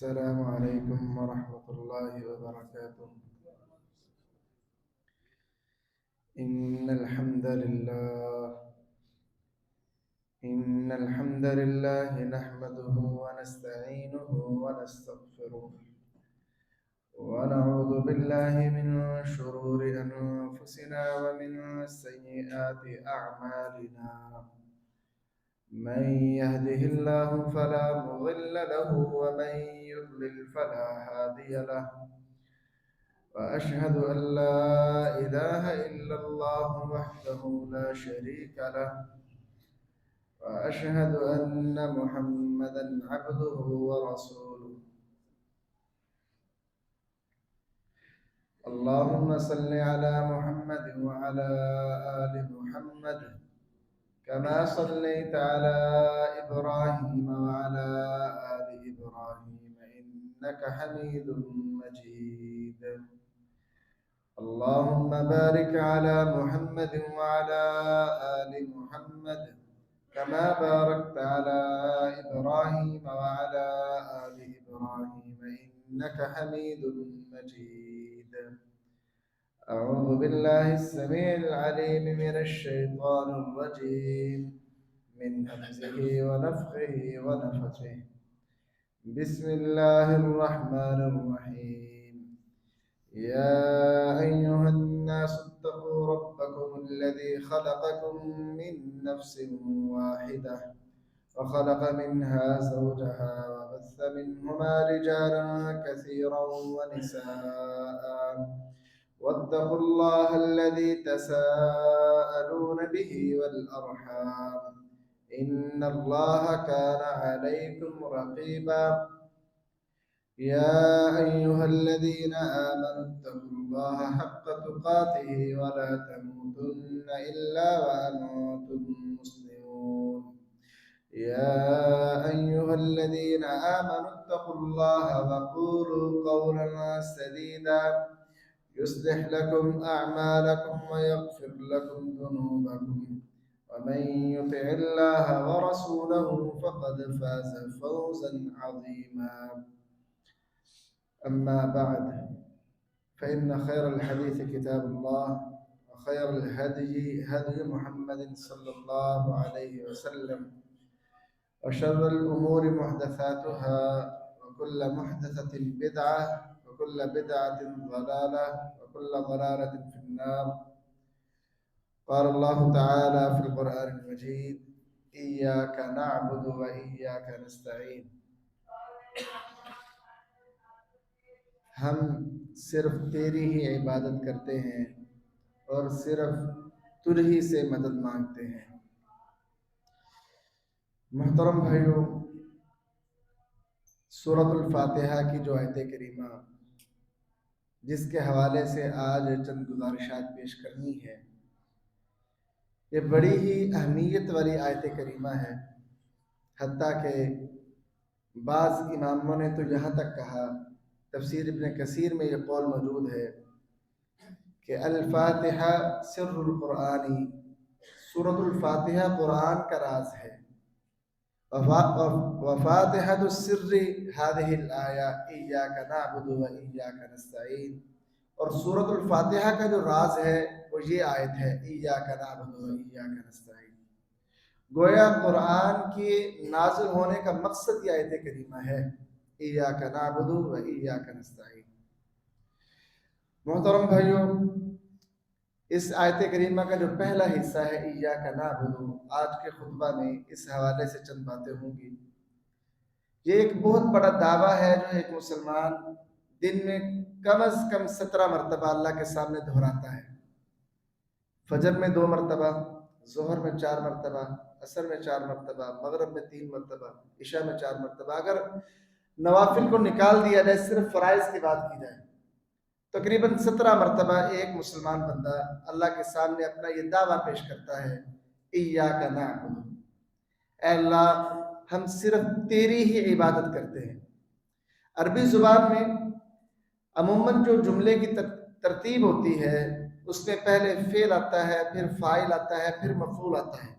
السلام عليكم ورحمة الله وبركاته. إن الحمد لله إن الحمد لله نحمده ونستعينه ونستغفره ونعوذ بالله من شرور أنفسنا ومن سيئات أعمالنا. من يهده الله فلا مضل له ومن يضلل فلا هادي له. وأشهد أن لا إله إلا الله وحده لا شريك له. وأشهد أن محمدا عبده ورسوله. اللهم صل على محمد وعلى آل محمد كما صليت على إبراهيم وعلى آل إبراهيم إنك حميد مجيد. اللهم بارك على محمد وعلى آل محمد كما باركت على إبراهيم وعلى آل إبراهيم إنك حميد مجيد. أعوذ بالله السميع العليم من الشيطان الرجيم من همزه ونفخه ونفثه. بسم الله الرحمن الرحيم. يا أيها الناس اتقوا ربكم الذي خلقكم من نفس واحدة وخلق منها زوجها وبث منهما رجالا كثيرا ونساء. واتقوا الله الذي تساءلون به والأرحام إن الله كان عليكم رقيبا. يا أيها الذين آمنوا اتقوا الله حق تقاته ولا تموتن إلا وأنتم مسلمون. يا أيها الذين آمنوا اتقوا الله وقولوا قولا سديدا يصلح لكم أعمالكم ويغفر لكم ذنوبكم ومن يطع الله ورسوله فقد فاز فوزا عظيما. أما بعد فإن خير الحديث كتاب الله وخير الهدي هدي محمد صلى الله عليه وسلم وشر الأمور محدثاتها وكل محدثة بدعة وكل بدعة ضلالة وكل ضلالة في النار. قال الله تعالى في القرآن المجيد: إياك نعبد وإياك نستعين. ہم صرف تیری ہی عبادت کرتے ہیں اور صرف تجھ ہی سے مدد مانگتے ہیں۔ محترم بھائیوں، سورۃ الفاتحہ کی جو آیت کریمہ جس کے حوالے سے آج چند گزارشات پیش کرنی ہے، یہ بڑی ہی اہمیت والی آیت کریمہ ہے۔ حتیٰ کہ بعض اماموں نے تو یہاں تک کہا، تفسیر ابن کثیر میں یہ قول موجود ہے کہ الفاتحہ سر القرآن، سورۃ الفاتحہ قرآن کا راز ہے۔ وفاتحۃ السر هذه الآیہ ایاک نعبد و ایاک نستعین، اور سورۃ الفاتحہ کا جو راز ہے وہ یہ آیت ہے، ایاک نعبد و ایاک نستعین۔ گویا قرآن کے نازل ہونے کا مقصد یہ آیت کریمہ ہے، ایاک نعبد و ایاک نستعین۔ محترم بھائیوں، اس آیت کریمہ کا جو پہلا حصہ ہے ایاک نعبد، آج کے خطبہ میں اس حوالے سے چند باتیں ہوں گی۔ یہ ایک بہت بڑا دعویٰ ہے جو ایک مسلمان دن میں کم از کم 17 مرتبہ اللہ کے سامنے دہراتا ہے۔ فجر میں 2 مرتبہ، ظہر میں 4 مرتبہ، عصر میں 4 مرتبہ، مغرب میں 3 مرتبہ، عشاء میں 4 مرتبہ۔ اگر نوافل کو نکال دیا جائے، صرف فرائض کی بات کی جائے، تقریباً 17 مرتبہ ایک مسلمان بندہ اللہ کے سامنے اپنا یہ دعویٰ پیش کرتا ہے، ایاک نعبد، اے اللہ ہم صرف تیری ہی عبادت کرتے ہیں۔ عربی زبان میں عموماً جو جملے کی ترتیب ہوتی ہے، اس میں پہلے فعل آتا ہے، پھر فاعل آتا ہے، پھر مفعول آتا ہے۔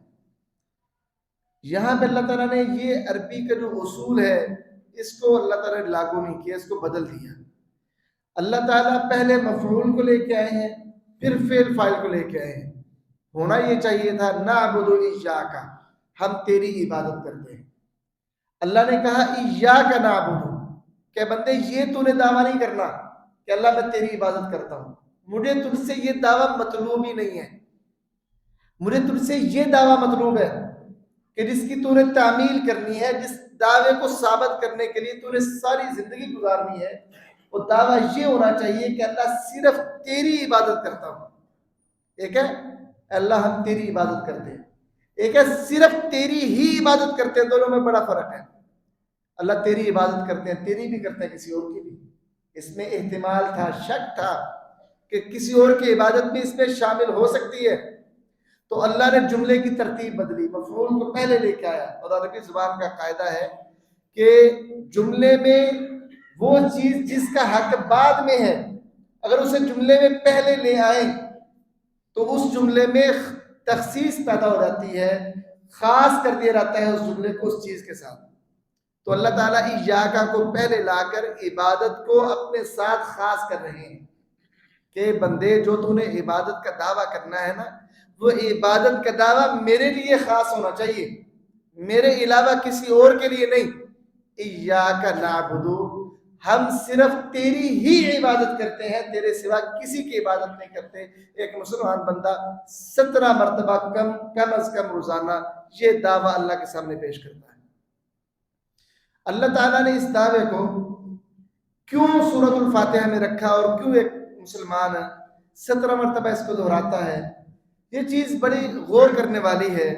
یہاں پہ اللہ تعالیٰ نے یہ عربی کا جو اصول ہے اس کو اللہ تعالیٰ نے لاگو نہیں کیا، اس کو بدل دیا۔ اللہ تعالیٰ پہلے مفعول کو لے کے آئے ہیں، پھر فعل فاعل کو لے کے آئے ہیں۔ ہونا یہ چاہیے تھا نعبد ایاک، ہم تیری عبادت کرتے ہیں۔ اللہ نے کہا ایاک نعبد، کہ بندے یہ تو نے دعویٰ نہیں کرنا کہ اللہ میں تیری عبادت کرتا ہوں، مجھے تجھ سے یہ دعویٰ مطلوب ہی نہیں ہے۔ مجھے تجھ سے یہ دعویٰ مطلوب ہے کہ جس کی تو نے تعمیل کرنی ہے، جس دعوے کو ثابت کرنے کے لیے تو نے ساری زندگی گزارنی ہے، وہ دعویٰ یہ ہونا چاہیے کہ اللہ صرف تیری عبادت کرتا ہوں۔ ایک ہے اللہ ہم تیری عبادت کرتے ہیں، ایک ہے صرف تیری ہی عبادت کرتے ہیں، دونوں میں بڑا فرق ہے۔ اللہ تیری عبادت کرتے ہیں، تیری بھی کرتے ہیں، کسی اور کی بھی۔ اس میں احتمال تھا، شک تھا کہ کسی اور کی عبادت بھی اس میں شامل ہو سکتی ہے، تو اللہ نے جملے کی ترتیب بدلی، مفعول کو پہلے لے کے آیا۔ اور عربی زبان کا قاعدہ ہے کہ جملے میں وہ چیز جس کا حق بعد میں ہے، اگر اسے جملے میں پہلے لے آئیں تو اس جملے میں تخصیص پیدا ہو جاتی ہے، خاص کر دیا جاتا ہے اس جملے کو اس چیز کے ساتھ۔ تو اللہ تعالیٰ ایاک کو پہلے لا کر عبادت کو اپنے ساتھ خاص کر رہے ہیں کہ بندے جو تو نے عبادت کا دعویٰ کرنا ہے نا، وہ عبادت کا دعویٰ میرے لیے خاص ہونا چاہیے، میرے علاوہ کسی اور کے لیے نہیں۔ ایاک نعبد، ہم صرف تیری ہی عبادت کرتے ہیں، تیرے سوا کسی کی عبادت نہیں کرتے۔ ایک مسلمان بندہ 17 مرتبہ کم از کم روزانہ یہ دعویٰ اللہ کے سامنے پیش کرتا ہے۔ اللہ تعالیٰ نے اس دعوے کو کیوں سورۃ الفاتحہ میں رکھا اور کیوں ایک مسلمان 17 مرتبہ اس کو دہراتا ہے، یہ چیز بڑی غور کرنے والی ہے۔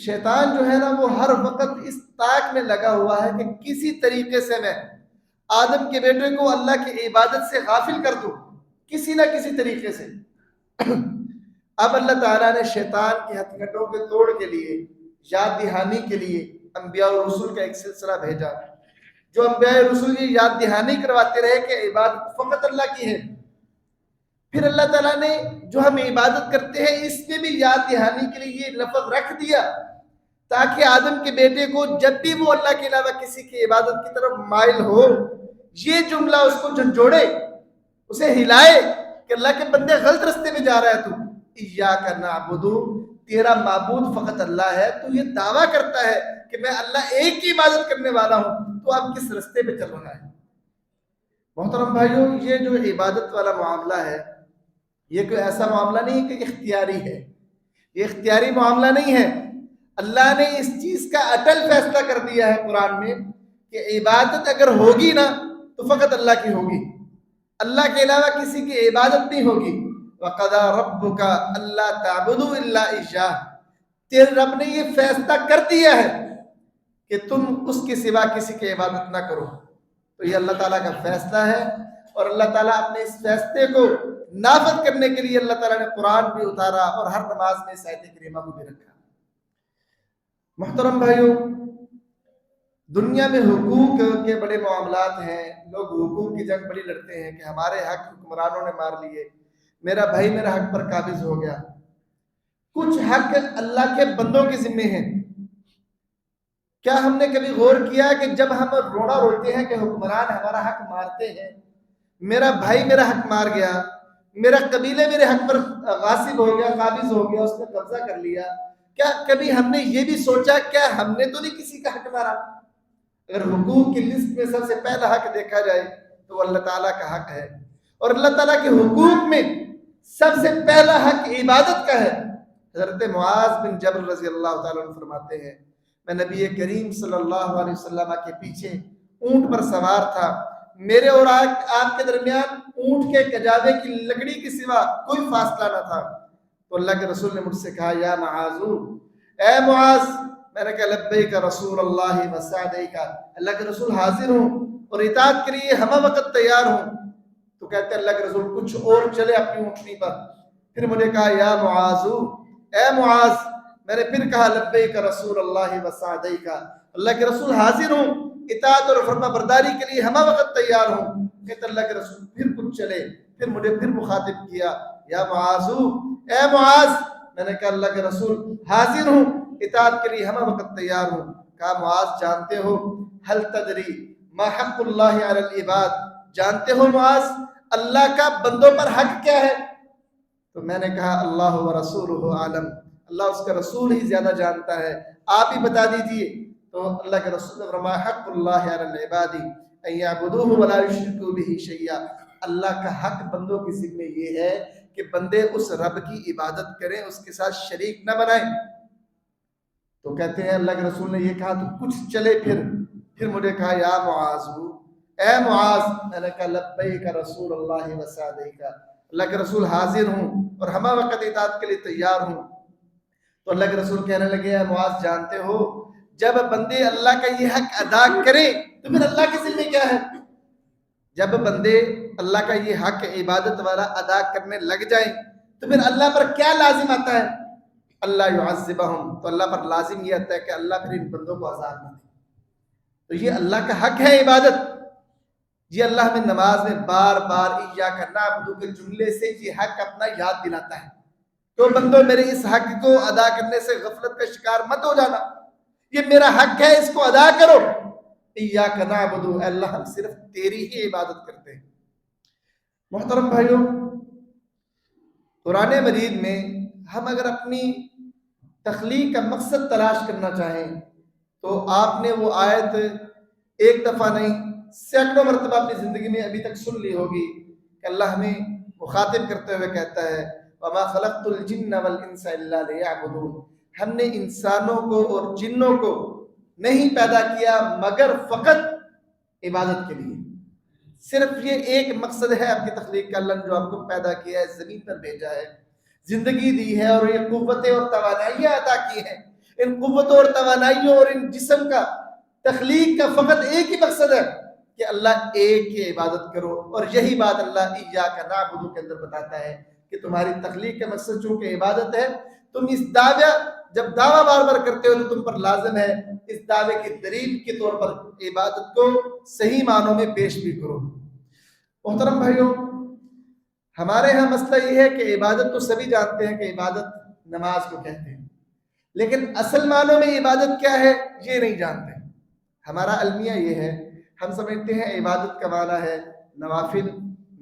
شیطان جو ہے نا، وہ ہر وقت اس طاق میں لگا ہوا ہے کہ کسی طریقے سے میں آدم کے بیٹے کو اللہ کی عبادت سے غافل کر دوں، کسی نہ کسی طریقے سے۔ اب اللہ تعالیٰ نے شیطان کی ہتھکڑیوں کے توڑ کے لیے، یاد دہانی کے لیے انبیاء اور رسول کا ایک سلسلہ بھیجا، جو انبیاء اور رسول یہ یاد دہانی کرواتے رہے کہ عبادت فقط اللہ کی ہے۔ پھر اللہ تعالیٰ نے جو ہم عبادت کرتے ہیں اس میں بھی یاد دہانی کے لیے یہ لفظ رکھ دیا، تاکہ آدم کے بیٹے کو جب بھی وہ اللہ کے علاوہ کسی کی عبادت کی طرف مائل ہو، یہ جملہ اس کو جھنجھوڑے، اسے ہلائے کہ اللہ کے بندے غلط رستے میں جا رہا ہے، تو ایاک نعبد، تیرا معبود فقط اللہ ہے، تو یہ دعویٰ کرتا ہے کہ میں اللہ ایک کی عبادت کرنے والا ہوں، تو آپ کس رستے پہ چل رہا ہے؟ محترم بھائیوں، یہ جو عبادت والا معاملہ ہے، یہ کوئی ایسا معاملہ نہیں کہ اختیاری ہے، یہ اختیاری معاملہ نہیں ہے۔ اللہ نے اس چیز کا اٹل فیصلہ کر دیا ہے قرآن میں کہ عبادت اگر ہوگی نا تو فقط اللہ کی ہوگی، اللہ کے علاوہ کسی کی عبادت نہیں ہوگی۔ وَقَضَىٰ رَبُّكَ أَلَّا تَعْبُدُوا إِلَّا إِيَّاهُ، تیرے رب نے یہ فیصلہ کر دیا ہے کہ تم اس کے سوا کسی کی عبادت نہ کرو۔ تو یہ اللہ تعالیٰ کا فیصلہ ہے، اور اللہ تعالیٰ اپنے اس فیصلے کو نافذ کرنے کے لیے اللہ تعالیٰ نے قرآن بھی اتارا اور ہر نماز میں اس آیت کریمہ کو بھی رکھا۔ محترم بھائیوں، دنیا میں حقوق کے بڑے معاملات ہیں، لوگ حقوق کی جنگ بڑی لڑتے ہیں کہ ہمارے حق حکمرانوں نے مار لیے، میرا بھائی میرا حق پر قابض ہو گیا۔ کچھ حق اللہ کے بندوں کے ذمے ہیں۔ کیا ہم نے کبھی غور کیا کہ جب ہم رونا روتے ہیں کہ حکمران ہمارا حق مارتے ہیں، میرا بھائی میرا حق مار گیا، میرا قبیلے میرے حق پر غاصب ہو گیا، قابض ہو گیا، اس نے قبضہ کر لیا، کیا کبھی ہم نے یہ بھی سوچا کیا ہم نے تو نہیں کسی کا حق مارا؟ اگر حقوق کی لسٹ میں سب سے پہلا حق دیکھا جائے تو وہ اللہ تعالیٰ کا حق ہے، اور اللہ تعالیٰ کے حقوق میں سب سے پہلا حق عبادت کا ہے۔ حضرت معاذ بن جبل رضی اللہ تعالیٰ عنہ فرماتے ہیں، میں نبی کریم صلی اللہ علیہ وسلم کے پیچھے اونٹ پر سوار تھا، میرے اور آپ کے درمیان اونٹ کے کجاوے کی لکڑی کے سوا کوئی فاصلہ نہ تھا۔ تو اللہ کے رسول نے مجھ سے کہا، یا معاذ، اے معاذ، میں نے کہا لبیک رسول اللہ وسعدیک، اللہ کے رسول حاضر ہوں اور اطاعت کے لیے ہمہ وقت تیار ہوں۔ تو کہتے ہیں اللہ کے رسول کچھ اور چلے اپنی اونٹنی پر۔ پھر مجھے کہا یا معاذ، اے معاذ، میں نے پھر کہا لبیک رسول اللہ وسعدیک، اللہ کے رسول حاضر ہوں، اطاعت اور فرما برداری کے لیے ہمہ وقت تیار ہوں۔ کہتے اللہ کے رسول پھر کچھ چلے، پھر مجھے پھر مخاطب کیا، یا معاذ، اے معاذ، میں نے کہا اللہ کے رسول حاضر ہوں، اطاعت کے لیے ہمہ وقت تیار ہوں۔ کہا معاذ جانتے ہو هل تدری ما حق اللہ علی العباد، جانتے ہو معاذ اللہ کا بندوں پر حق کیا ہے؟ تو میں نے کہا اللہ و رسولہ عالم، اللہ اس کا رسول ہی زیادہ جانتا ہے، آپ ہی بتا دیجئے۔ تو اللہ کے رسول نے فرمایا حق اللہ علی العباد ان یعبدوہ ولا یشرکوا بہ شیئا، اللہ کا حق بندوں کی ذمہ یہ ہے کہ بندے اس رب کی عبادت کریں، اس کے ساتھ شریک نہ بنائیں۔ تو کہتے ہیں اللہ کے رسول نے یہ کہا تو کچھ چلے، پھر مجھے کہا یا معاذ، اے معاذ، میں نے کہا لبیک رسول اللہ و سعدیک، اللہ کے رسول حاضر ہوں اور ہمہ وقت اطاعت کے لیے تیار ہوں۔ تو اللہ کے رسول کہنے لگے اے معاذ جانتے ہو جب بندے اللہ کا یہ حق ادا کریں تو پھر اللہ کے ذمہ کیا ہے؟ جب بندے اللہ کا یہ حق عبادت والا ادا کرنے لگ جائیں تو پھر اللہ پر کیا لازم آتا ہے؟ اللہ یعذبہم، تو اللہ پر لازم یہ آتا ہے کہ اللہ پھر ان بندوں کو عذاب نہ دے۔ تو یہ اللہ کا حق ہے عبادت۔ یہ اللہ ہمیں نماز میں بار بار ایاک نعبد کے جملے سے یہ حق اپنا یاد دلاتا ہے۔ تو بندوں میرے اس حق کو ادا کرنے سے غفلت کا شکار مت ہو جانا، یہ میرا حق ہے، اس کو ادا کرو۔ ایاک نعبد، اے اللہ ہم صرف تیری ہی عبادت کرتے ہیں۔ محترم بھائیوں، قرآن مجید میں ہم اگر اپنی تخلیق کا مقصد تلاش کرنا چاہیں تو آپ نے وہ آیت ایک دفعہ نہیں سینکڑوں مرتبہ اپنی زندگی میں ابھی تک سن لی ہوگی کہ اللہ ہمیں مخاطب کرتے ہوئے کہتا ہے وَمَا خَلَقْتُ الْجِنَّ وَالْإِنسَ إِلَّا لِيَعْبُدُونَ، ہم نے انسانوں کو اور جنوں کو نہیں پیدا کیا مگر فقط عبادت کے لیے۔ صرف یہ ایک مقصد ہے آپ کی تخلیق کا، اللہ نے جو آپ کو پیدا کیا ہے، زمین پر بھیجا ہے، زندگی دی ہے اور یہ قوتیں اور توانائیاں عطا کی ہیں، ان قوتوں اور توانائیوں اور ان جسم کا تخلیق کا فقط ایک ہی مقصد ہے کہ اللہ ایک کی عبادت کرو۔ اور یہی بات اللہ ایاک نعبد کے اندر بتاتا ہے کہ تمہاری تخلیق کا مقصد چونکہ عبادت ہے، تم اس دعویٰ جب دعویٰ بار بار کرتے ہو تو تم پر لازم ہے اس دعوے کی دلیل کے طور پر عبادت کو صحیح معنوں میں پیش بھی کرو۔ محترم بھائیوں، ہمارے ہاں مسئلہ یہ ہے کہ عبادت تو سبھی جانتے ہیں کہ عبادت نماز کو کہتے ہیں، لیکن اصل معنوں میں عبادت کیا ہے یہ نہیں جانتے۔ ہمارا المیہ یہ ہے، ہم سمجھتے ہیں عبادت کا معنی ہے نوافل،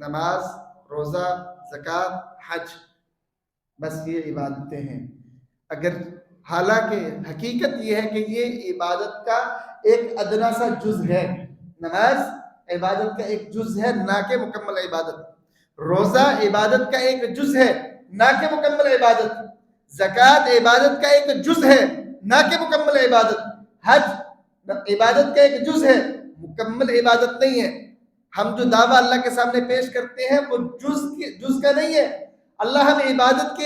نماز، روزہ، زکوٰۃ، حج، بس یہ عبادتیں ہیں۔ اگر حالانکہ حقیقت یہ ہے کہ یہ عبادت کا ایک ادنا سا جز ہے، نماز عبادت کا ایک جز ہے نہ کہ مکمل عبادت، روزہ عبادت کا ایک جز ہے نہ کہ مکمل عبادت، زکوٰۃ عبادت کا ایک جز ہے نہ کہ مکمل عبادت، حج عبادت کا ایک جز ہے، مکمل عبادت نہیں ہے۔ ہم جو دعویٰ اللہ کے سامنے پیش کرتے ہیں وہ جز کا نہیں ہے، اللہ ہم عبادت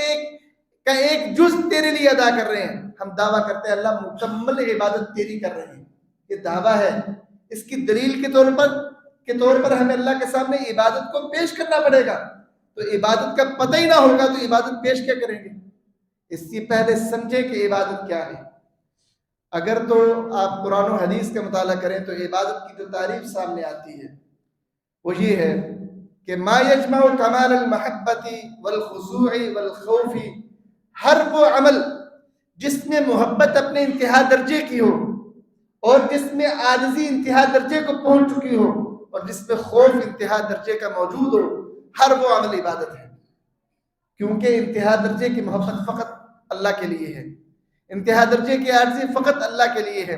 کا ایک جز تیرے لیے ادا کر رہے ہیں، ہم دعویٰ کرتے ہیں اللہ مکمل عبادت تیری کر رہے ہیں، یہ دعویٰ ہے۔ اس کی دلیل کے طور پر ہمیں اللہ کے سامنے عبادت کو پیش کرنا پڑے گا، تو عبادت کا پتہ ہی نہ ہوگا تو عبادت پیش کیا کریں گے؟ اس سے پہلے سمجھیں کہ عبادت کیا ہے۔ اگر تو آپ قرآن و حدیث کا مطالعہ کریں تو عبادت کی جو تعریف سامنے آتی ہے وہ یہ ہے کہ ما یجمع کمال المحبت والخضوع والخوف، ہر وہ عمل جس میں محبت اپنے انتہا درجے کی ہو اور جس میں عاجزی انتہا درجے کو پہنچ چکی ہو اور جس میں خوف انتہا درجے کا موجود ہو، ہر وہ عمل عبادت ہے، کیونکہ انتہا درجے کی محبت فقط اللہ کے لیے ہے، انتہا درجے کی عاجزی فقط اللہ کے لیے ہے،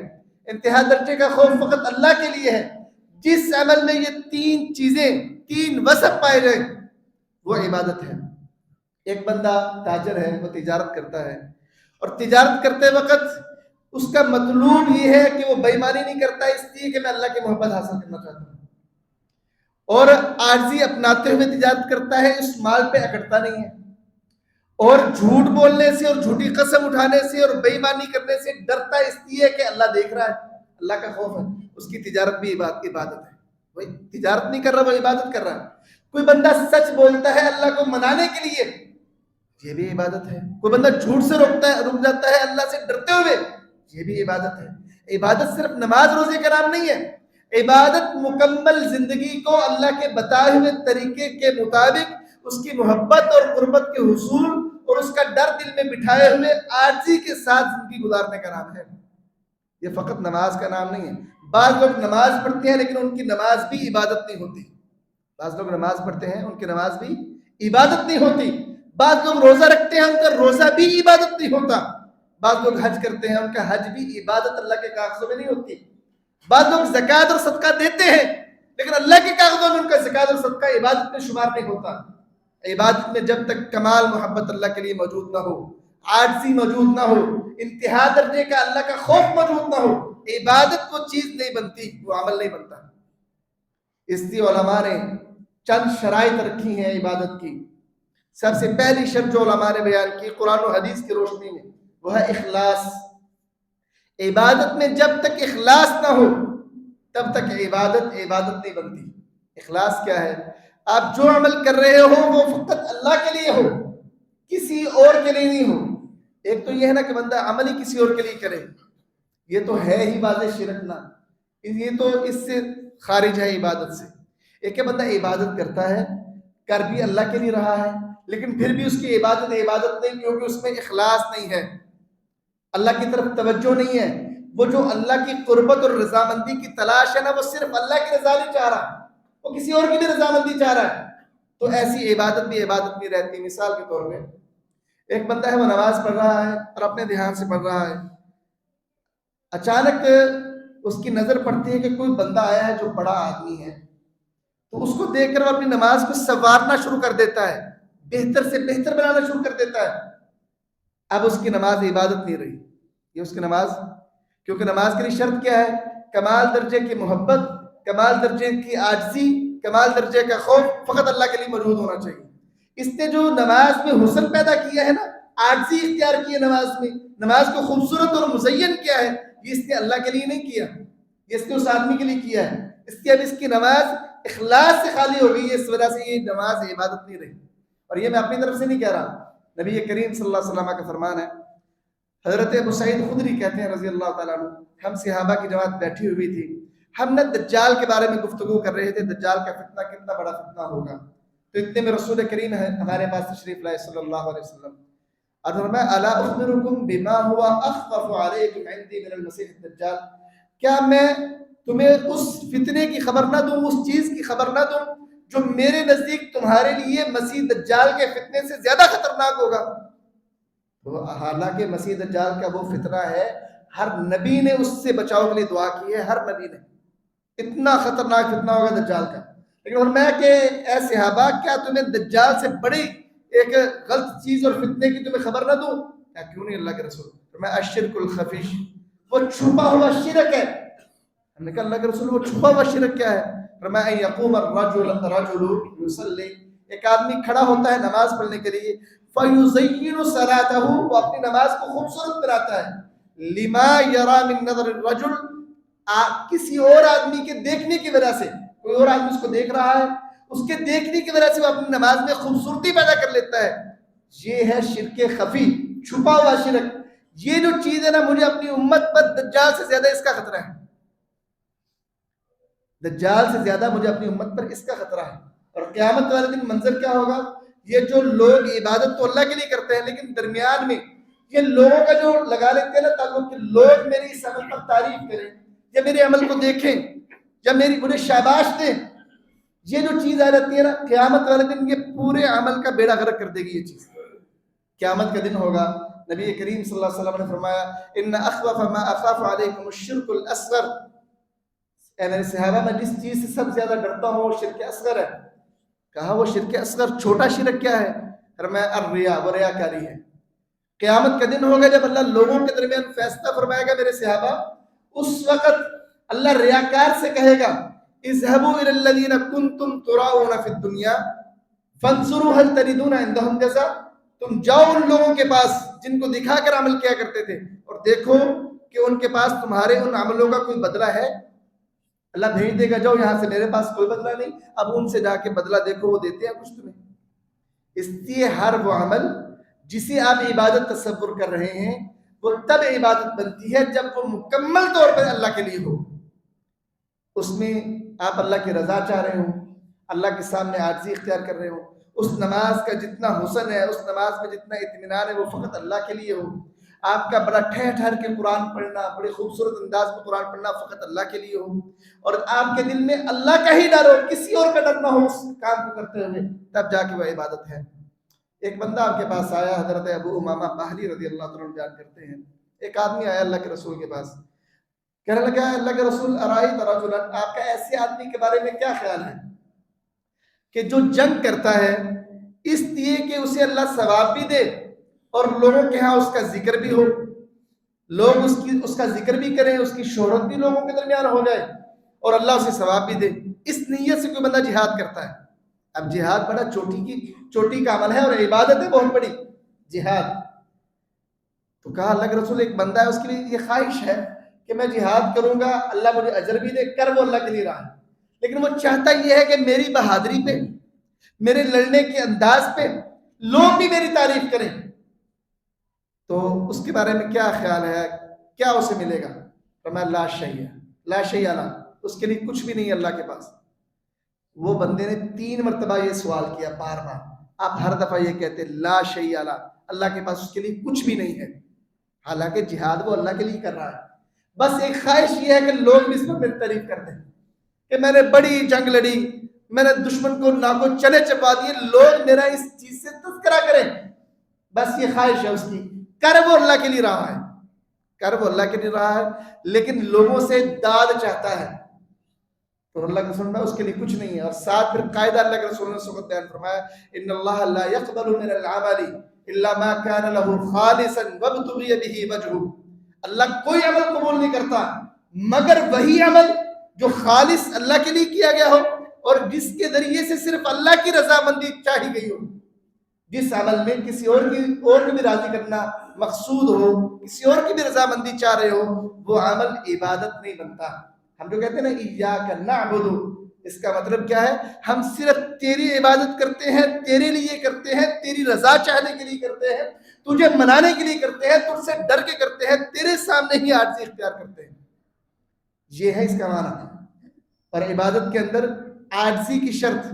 انتہا درجے کا خوف فقط اللہ کے لیے ہے۔ جس عمل میں یہ تین چیزیں، تین وصف پائے جائیں وہ عبادت ہے۔ ایک بندہ تاجر ہے، وہ تجارت کرتا ہے اور تجارت کرتے وقت اس کا مطلوب یہ ہے کہ وہ بے ایمانی نہیں کرتا اس لیے کہ میں اللہ کی محبت حاصل کرنا چاہتا ہوں، اور عاجزی اپناتے ہوئے تجارت کرتا ہے، اس مال پہ اکڑتا نہیں ہے، اور جھوٹ بولنے سے اور جھوٹی قسم اٹھانے سے اور بے ایمانی کرنے سے ڈرتا اس لیے کہ اللہ دیکھ رہا ہے، اللہ کا خوف ہے، اس کی تجارت بھی عبادت ہے۔ وہی تجارت نہیں کر رہا، وہ عبادت کر رہا ہے۔ کوئی بندہ سچ بولتا ہے اللہ کو منانے کے لیے، یہ بھی عبادت ہے۔ کوئی بندہ جھوٹ سے رک جاتا ہے اللہ سے ڈرتے ہوئے، یہ بھی عبادت ہے۔ عبادت صرف نماز روزے کا نام نہیں ہے، عبادت مکمل زندگی کو اللہ کے بتائے ہوئے طریقے کے مطابق اس کی محبت اور قربت کے حصول اور اس کا ڈر دل میں بٹھائے ہوئے عاجزی کے ساتھ زندگی گزارنے کا نام ہے۔ یہ فقط نماز کا نام نہیں ہے. بعض لوگ نماز پڑھتے ہیں لیکن ان کی نماز بھی عبادت نہیں ہوتی. بعض لوگ نماز پڑھتے ہیں ان کی نماز بھی عبادت نہیں ہوتی. بعض لوگ روزہ رکھتے ہیں ان کا روزہ بھی عبادت نہیں ہوتا. بعض لوگ حج کرتے ہیں ان کا حج بھی عبادت اللہ کے کاغذوں میں نہیں ہوتی. بعض لوگ زکوٰۃ اور صدقہ دیتے ہیں لیکن اللہ کے کاغذوں میں ان کا زکوٰۃ اور صدقہ عبادت میں شمار نہیں ہوتا. عبادت میں جب تک کمال محبت اللہ کے لیے موجود نہ ہو، عاجزی موجود نہ ہو، انتہا درجے کا اللہ کا خوف موجود نہ ہو، عبادت وہ چیز نہیں بنتی، وہ عمل نہیں بنتا. اس لیے علماء نے چند شرائط رکھی ہیں عبادت کی. سب سے پہلی شرط جو علماء نے بیان کی قرآن و حدیث کی روشنی میں وہ ہے اخلاص. عبادت میں جب تک اخلاص نہ ہو تب تک عبادت نہیں بنتی. اخلاص کیا ہے؟ آپ جو عمل کر رہے ہو وہ فقط اللہ کے لیے ہو، کسی اور کے لیے نہیں ہو. ایک تو یہ ہے نا کہ بندہ عمل ہی کسی اور کے لیے کرے، یہ تو ہے ہی واضح شرک نا، یہ تو اس سے خارج ہے عبادت سے. ایک بندہ عبادت کرتا ہے، کر بھی اللہ کے لیے رہا ہے لیکن پھر بھی اس کی عبادت نہیں، کیونکہ اس میں اخلاص نہیں ہے، اللہ کی طرف توجہ نہیں ہے. وہ جو اللہ کی قربت اور رضامندی کی تلاش ہے نا، وہ صرف اللہ کی رضا نہیں چاہ رہا، وہ کسی اور کی بھی رضامندی چاہ رہا ہے. تو ایسی عبادت بھی رہتی. مثال کے طور پہ ایک بندہ ہے، وہ نماز پڑھ رہا ہے اور اپنے دھیان سے پڑھ رہا ہے. اچانک اس کی نظر پڑتی ہے کہ کوئی بندہ آیا ہے جو بڑا آدمی ہے، تو اس کو دیکھ کر وہ اپنی نماز کو سنوارنا شروع کر دیتا ہے، بہتر سے بہتر بنانا شروع کر دیتا ہے. اب اس کی نماز عبادت نہیں رہی. یہ اس کی نماز، کیونکہ نماز کے لیے شرط کیا ہے؟ کمال درجے کی محبت، کمال درجے کی عاجزی، کمال درجے کا خوف فقط اللہ کے لیے موجود ہونا چاہیے. اس نے جو نماز میں حسن پیدا کیا ہے نا، عاجزی اختیار کی ہے نماز میں، نماز کو خوبصورت اور مزین کیا ہے، یہ اس نے اللہ کے لیے نہیں کیا، یہ اس نے اس آدمی کے لیے کیا ہے. اس لیے اب اس کی نماز اخلاص سے خالی ہو گئی ہے، اس وجہ سے یہ نماز عبادت نہیں رہی. اور یہ میں اپنی طرف سے نہیں کہہ رہا، نبی کریم صلی اللہ علیہ وسلم کا فرمان ہے. حضرت ابو سعید خدری کہتے ہیں رضی اللہ تعالیٰ عنہ، ہم صحابہ کی جماعت بیٹھی ہوئی تھی، ہم نے دجال کے بارے میں گفتگو کر رہے تھے، دجال کا فتنہ کتنا بڑا فتنہ ہوگا. تو اتنے میں رسول کریم ہے ہمارے پاس تشریف لائے صلی اللہ علیہ وسلم، اور فرمایا الا اخبرکم بما هو اخفف علیکم عندی من المسیح الدجال، کیا میں تمہیں اس فتنے کی خبر نہ دوں، اس چیز کی خبر نہ دوں جو میرے نزدیک تمہارے لیے مسیح دجال کے فتنے سے زیادہ خطرناک ہوگا. حالانکہ مسیح دجال کا وہ فتنہ ہے، ہر نبی نے اس سے بچاؤ کے لیے دعا کی ہے، ہر نبی نے. اتنا خطرناک فتنہ ہوگا دجال کا. لیکن فرمایا کہ اے صحابہ، کیا تمہیں دجال سے بڑی ایک غلط چیز اور فتنے کی تمہیں خبر نہ دوں؟ کیا کیوں نہیں اللہ کے رسول؟ فرمایا الشرک الخفیش، وہ چھپا ہوا شرک ہے. ہم نے کہا اللہ کے رسول وہ چھپا ہوا شرک کیا ہے؟ فرمایا یقوم الرجل یصلی، ایک آدمی کھڑا ہوتا ہے نماز پڑھنے کے لیے، فیزین صلاتہ، وہ اپنی نماز کو خوبصورت بناتا ہے، لما یرا من نظر الرجل، کسی اور آدمی کے دیکھنے کی وجہ سے، کوئی اور آدمی اس کو دیکھ رہا ہے، اس کے دیکھنے کی وجہ سے وہ اپنی نماز میں خوبصورتی پیدا کر لیتا ہے. یہ ہے شرک خفی، چھپا ہوا شرک. یہ جو چیز ہے نا، مجھے اپنی امت پر دجال سے زیادہ اس کا خطرہ ہے، دجال سے زیادہ مجھے اپنی امت پر اس کا خطرہ ہے. اور قیامت والے دن منظر کیا ہوگا؟ یہ جو لوگ عبادت تو اللہ کے لیے کرتے ہیں لیکن درمیان میں یہ لوگوں کا جو لگا لیتے ہیں نا تعلق، کہ لوگ میری اس عمل پر تعریف کریں یا میرے عمل کو دیکھیں یا مجھے شاباش دیں، یہ جو چیز آ جاتی ہے نا قیامت والے دن، یہ پورے عمل کا بیڑا غرق کر دے گی. یہ چیز قیامت کا دن ہوگا. نبی کریم صلی اللہ علیہ وسلم نے فرمایا ان اخوف ما اخاف علیکم الشرک الاصغر، اے میرے صحابہ میں جس چیز سے سب زیادہ ڈرتا ہوں وہ شرک اصغر ہے. کہا وہ شرک اصغر چھوٹا شرک کیا ہے؟ فرمایا الریا، وہ ریاکاری ہے. قیامت کا دن ہوگا جب اللہ لوگوں کے درمیان فیصلہ فرمائے گا میرے صحابہ، اس وقت اللہ ریاکار سے کہے گا اذهبوا الى الذين كنتم تراؤون في الدنيا فانظروا هل تجدون عندهم جزاء، تم جاؤ ان لوگوں کے پاس جن کو دکھا کر عمل کیا کرتے تھے اور دیکھو کہ ان کے پاس تمہارے ان عملوں کا کوئی بدلہ ہے. اللہ بھیج دے گا جاؤ یہاں سے، میرے پاس کوئی بدلہ نہیں، اب ان سے جا کے بدلہ دیکھو وہ دیتے ہیں کچھ تمہیں. اس لیے ہر وہ عمل جسے آپ عبادت تصور کر رہے ہیں وہ تب عبادت بنتی ہے جب وہ مکمل طور پر اللہ کے لیے ہو، اس میں آپ اللہ کی رضا چاہ رہے ہوں، اللہ کے سامنے عاجزی اختیار کر رہے ہوں، اس نماز کا جتنا حسن ہے، اس نماز میں جتنا اطمینان ہے وہ فقط اللہ کے لیے ہو. آپ کا بڑا ٹھہر ٹھہر کے قرآن پڑھنا، بڑے خوبصورت انداز میں قرآن پڑھنا فقط اللہ کے لیے ہو، اور آپ کے دل میں اللہ کا ہی ڈر ہو، کسی اور کا ڈر نہ ہو اس کام کو کرتے ہوئے، تب جا کے وہ عبادت ہے۔ ایک بندہ آپ کے پاس آیا، حضرت ابو امامہ باہلی رضی اللہ عنہ بیان کرتے ہیں، ایک آدمی آیا اللہ کے رسول کے پاس، کہنے لگا اللہ کے رسول ارائیت رجلا، آپ کا ایسے آدمی کے بارے میں کیا خیال ہے کہ جو جنگ کرتا ہے اس لیے کہ اسے اللہ ثواب بھی دے اور لوگوں کے ہاں اس کا ذکر بھی ہو، لوگ اس کا ذکر بھی کریں، اس کی شہرت بھی لوگوں کے درمیان ہو جائے اور اللہ اسے ثواب بھی دے، اس نیت سے کوئی بندہ جہاد کرتا ہے۔ اب جہاد بڑا چوٹی کا عمل ہے اور عبادت ہے بہت بڑی جہاد۔ تو کہا اللہ کے رسول ایک بندہ ہے اس کے لیے یہ خواہش ہے کہ میں جہاد کروں گا، اللہ مجھے اجر بھی دے، کر وہ اللہ کے لیے رہا ہے، لیکن وہ چاہتا یہ ہے کہ میری بہادری پہ، میرے لڑنے کے انداز پہ لوگ بھی میری تعریف کریں، تو اس کے بارے میں کیا خیال ہے، کیا اسے ملے گا؟ فرمایا لا شیء، لا شیء لا، اس کے لیے کچھ بھی نہیں ہے اللہ کے پاس۔ وہ بندے نے 3 مرتبہ یہ سوال کیا، بار بار، آپ ہر دفعہ یہ کہتے لا شیء لا، اللہ کے پاس اس کے لیے کچھ بھی نہیں ہے، حالانکہ جہاد وہ اللہ کے لیے کر رہا ہے، بس ایک خواہش یہ ہے کہ لوگ بھی اس پر میری تعریف کرتے ہیں کہ میں نے بڑی جنگ لڑی، میں نے دشمن کو ناکو چنے چپا دیے، لوگ میرا اس چیز سے تذکرہ کریں، بس یہ خواہش ہے اس کی، کر وہ اللہ کے لیے رہا ہے، کر وہ اللہ کے لیے رہا ہے، لیکن لوگوں سے داد چاہتا ہے، تو اللہ کے رسول میں اس کے لیے کچھ نہیں ہے۔ اور ساتھ پھر قاعدہ اللہ کے رسول نے سبق بیان فرمایا، ان اللہ لا يقبل من العمل الا ما كان له خالصا وابتغي به وجهه، اللہ کوئی عمل قبول نہیں کرتا مگر وہی عمل جو خالص اللہ کے لیے کیا گیا ہو اور جس کے ذریعے سے صرف اللہ کی رضامندی چاہی گئی ہو۔ جس عمل میں کسی اور کو بھی راضی کرنا مقصود ہو، کسی اور کی بھی رضامندی چاہ رہے ہو، وہ عمل عبادت نہیں بنتا۔ ہم جو کہتے ہیں نا ایاک نعبد، اس کا مطلب کیا ہے؟ ہم صرف تیری عبادت کرتے ہیں، تیرے لیے کرتے ہیں، تیری رضا چاہنے کے لیے کرتے ہیں، تجھے منانے کے لیے کرتے ہیں، تجھ سے ڈر کے کرتے ہیں، تیرے سامنے ہی عاجزی اختیار کرتے ہیں، یہ ہے اس کا معنی۔ اور عبادت کے اندر عاجزی کی شرط،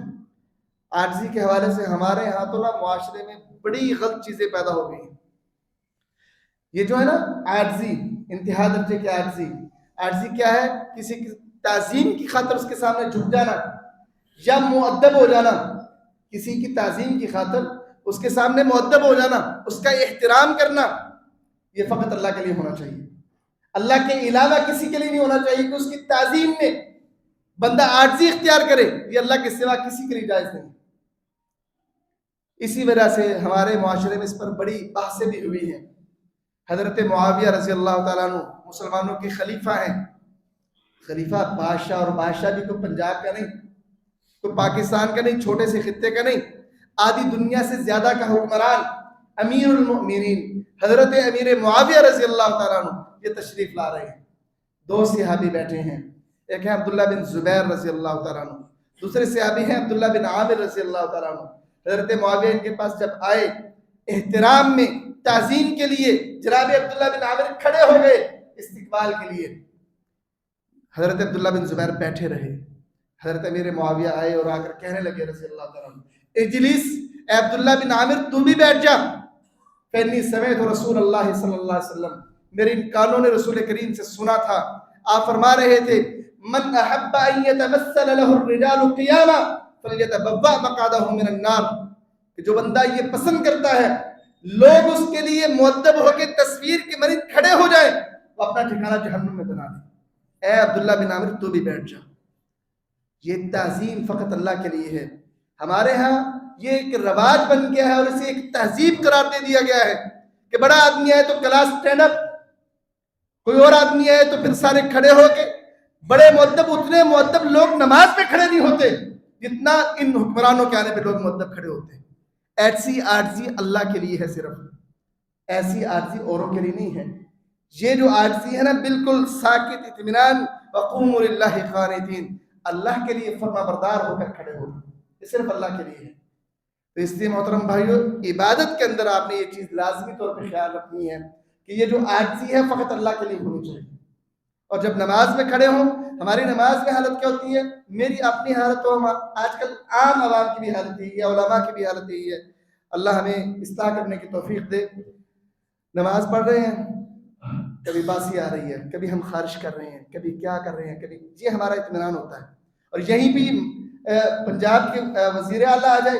عاجزی کے حوالے سے ہمارے ہاں تو نا معاشرے میں بڑی غلط چیزیں پیدا ہو گئی ہیں۔ یہ جو ہے نا عاجزی، انتہا درجے کی عاجزی، عاجزی کیا ہے؟ کسی کی تعظیم کی خاطر اس کے سامنے جھک جانا یا مؤدب ہو جانا، کسی کی تعظیم کی خاطر اس کے سامنے مؤدب ہو جانا، اس کا احترام کرنا، یہ فقط اللہ کے لیے ہونا چاہیے، اللہ کے علاوہ کسی کے لیے نہیں ہونا چاہیے کہ اس کی تعظیم میں بندہ عاجزی اختیار کرے، یہ اللہ کے سوا کسی کے لیے جائز نہیں۔ اسی وجہ سے ہمارے معاشرے میں اس پر بڑی بحثیں بھی ہوئی ہیں۔ حضرت معاویہ رضی اللہ تعالیٰ عنہ مسلمانوں کے خلیفہ ہیں، خلیفہ بادشاہ، اور بادشاہ بھی کوئی پنجاب کا نہیں، کوئی پاکستان کا نہیں، چھوٹے سے خطے کا نہیں، آدھی دنیا سے زیادہ کا حکمران، امیر المؤمنین حضرت امیر معاویہ رضی اللہ تعالیٰ عنہ یہ تشریف لا رہے ہیں۔ 2 صحابی بیٹھے ہیں، ایک ہے عبداللہ بن زبیر رضی اللہ تعالیٰ عنہ، دوسرے صحابی ہیں عبداللہ بن عامر رضی اللہ تعالیٰ عنہ۔ حضرت معاویہ ان کے پاس جب آئے، احترام میں، تعظیم کے لیے جناب عبداللہ بن عامر کھڑے ہو گئے استقبال کے لیے، حضرت عبداللہ بن زبیر بیٹھے رہے۔ حضرت امیر معاویہ آئے اور آ کر کہنے لگے رضی اللہ تعالیٰ عنہ، اجلس، اے عبداللہ بن عامر تو بھی بیٹھ جا، فإنی سمعت رسول اللہ صلی اللہ علیہ وسلم، میرے ان کانوں نے رسول کریم سے سنا تھا، آپ فرما رہے تھے من احب ان يتمثل له الرجال قیاما فلیتبوأ مقعدہ من النار، کہ جو بندہ یہ پسند کرتا ہے لوگ اس کے لیے مؤدب ہو کے تصویر کے مریض کھڑے ہو جائیں، وہ اپنا ٹھکانہ جہنم میں بنا لے۔ اے عبداللہ بن عامر تو بھی بیٹھ جا۔ یہ تعظیم فقط اللہ کے لیے ہے۔ ہمارے ہاں یہ ایک رواج بن گیا ہے اور اسے ایک تہذیب قرار دے دیا گیا ہے کہ بڑا آدمی ہے تو کلاس سٹینڈ اپ، کوئی اور آدمی ہے تو پھر سارے کھڑے ہو کے، بڑے مؤدب، اتنے مؤدب لوگ نماز پہ کھڑے نہیں ہوتے جتنا ان حکمرانوں کے آنے پہ لوگ مؤدب کھڑے ہوتے ہیں۔ ایسی عاجزی اللہ کے لیے ہے صرف، ایسی عاجزی اوروں کے لیے نہیں ہے۔ یہ جو عاجزی ہے نا بالکل ساکت اطمینان، وقوموا للہ قانتین، اللہ کے لیے فرما بردار ہو کر کھڑے ہو، یہ صرف اللہ کے لیے ہے۔ تو اس لیے محترم بھائیو، عبادت کے اندر آپ نے یہ چیز لازمی طور پہ خیال رکھنی ہے کہ یہ جو عاجزی ہے فقط اللہ کے لیے ہونی چاہیے۔ اور جب نماز میں کھڑے ہوں، ہماری نماز میں حالت کیا ہوتی ہے؟ میری اپنی حالت ہو، آج کل عام عوام کی بھی حالت یہی ہے، علماء کی بھی حالت یہی ہے، اللہ ہمیں اصلاح کرنے کی توفیق دے۔ نماز پڑھ رہے ہیں، کبھی باسی آ رہی ہے، کبھی ہم خارش کر رہے ہیں، کبھی کیا کر رہے ہیں، کبھی یہ ہمارا اطمینان ہوتا ہے. اور یہیں بھی پنجاب کے وزیر اعلیٰ آ جائے،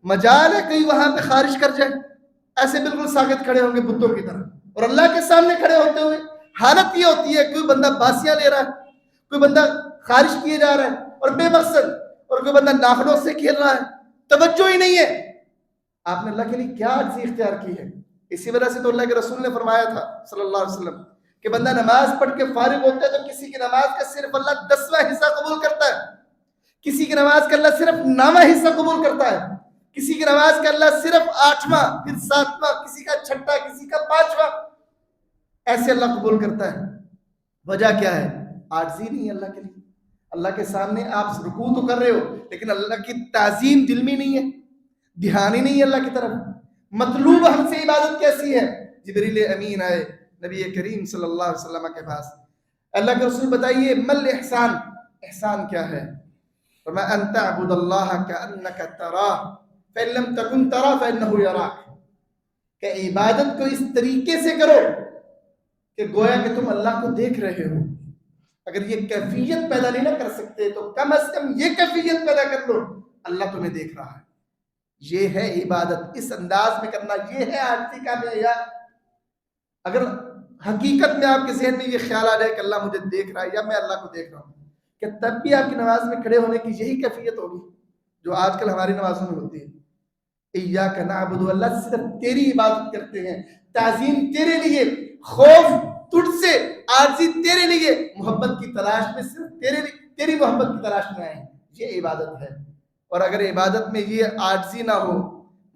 مجال ہے کہیں وہاں پہ خارش کر جائے، ایسے بالکل ساکت کھڑے ہوں گے بتوں کی طرح، اور اللہ کے سامنے کھڑے ہوتے ہوئے حالت یہ ہوتی ہے کوئی بندہ باسیاں لے رہا ہے، کوئی بندہ خارش کیے جا رہا ہے اور بے مقصد، اور کوئی بندہ ناخنوں سے کھیل رہا ہے، توجہ ہی نہیں ہے. آپ نے اللہ کے لیے کیا عجزی اختیار کی ہے. اسی وجہ سے تو اللہ کے رسول نے فرمایا تھا صلی اللہ علیہ وسلم کہ بندہ نماز پڑھ کے فارغ ہوتا ہے تو کسی کی نماز کا صرف اللہ 10واں حصہ قبول کرتا ہے، کسی کی نماز کا اللہ صرف 9واں حصہ قبول کرتا ہے، کسی کی نماز کا اللہ صرف 8واں، پھر 7واں، کسی کا 6واں، کسی کا 5واں، ایسے اللہ قبول کرتا ہے. وجہ کیا ہے؟ عاجزی نہیں ہے اللہ کے لیے. اللہ کے سامنے آپ رکوع تو کر رہے ہو لیکن اللہ کی تعظیم دل میں نہیں ہے، دھیان ہی نہیں ہے اللہ کی طرف. مطلوب ہم سے عبادت کیسی ہے؟ جبریل امین آئے نبی کریم صلی اللہ علیہ وسلم کے پاس، اللہ کے رسول بتائیے مل احسان، احسان کیا ہے؟ فرمایا ان تعبد اللہ کانک تراہ فان لم تکن تراہ فانہ یراک، کہ عبادت کو اس طریقے سے کرو کہ گویا کہ تم اللہ کو دیکھ رہے ہو. اگر یہ کیفیت پیدا نہیں نہ کر سکتے تو کم از کم یہ کیفیت پیدا کر لو، اللہ تمہیں دیکھ رہا ہے. یہ ہے عبادت، اس انداز میں کرنا، یہ ہے عاجزی کا معیار. اگر حقیقت میں آپ کے ذہن میں یہ خیال آ جائے کہ اللہ مجھے دیکھ رہا ہے یا میں اللہ کو دیکھ رہا ہوں، کہ تب بھی آپ کی نماز میں کھڑے ہونے کی یہی کیفیت ہوگی جو آج کل ہماری نمازوں میں ہوتی ہے. ایاک نعبد، اللہ صرف تیری عبادت کرتے ہیں، تعظیم تیرے لیے، خوف تجھ سے، عاجزی تیرے لیے، محبت کی تلاش میں صرف تیری محبت کی تلاش میں آئے ہیں، یہ عبادت ہے. اور اگر عبادت میں یہ عاجزی نہ ہو،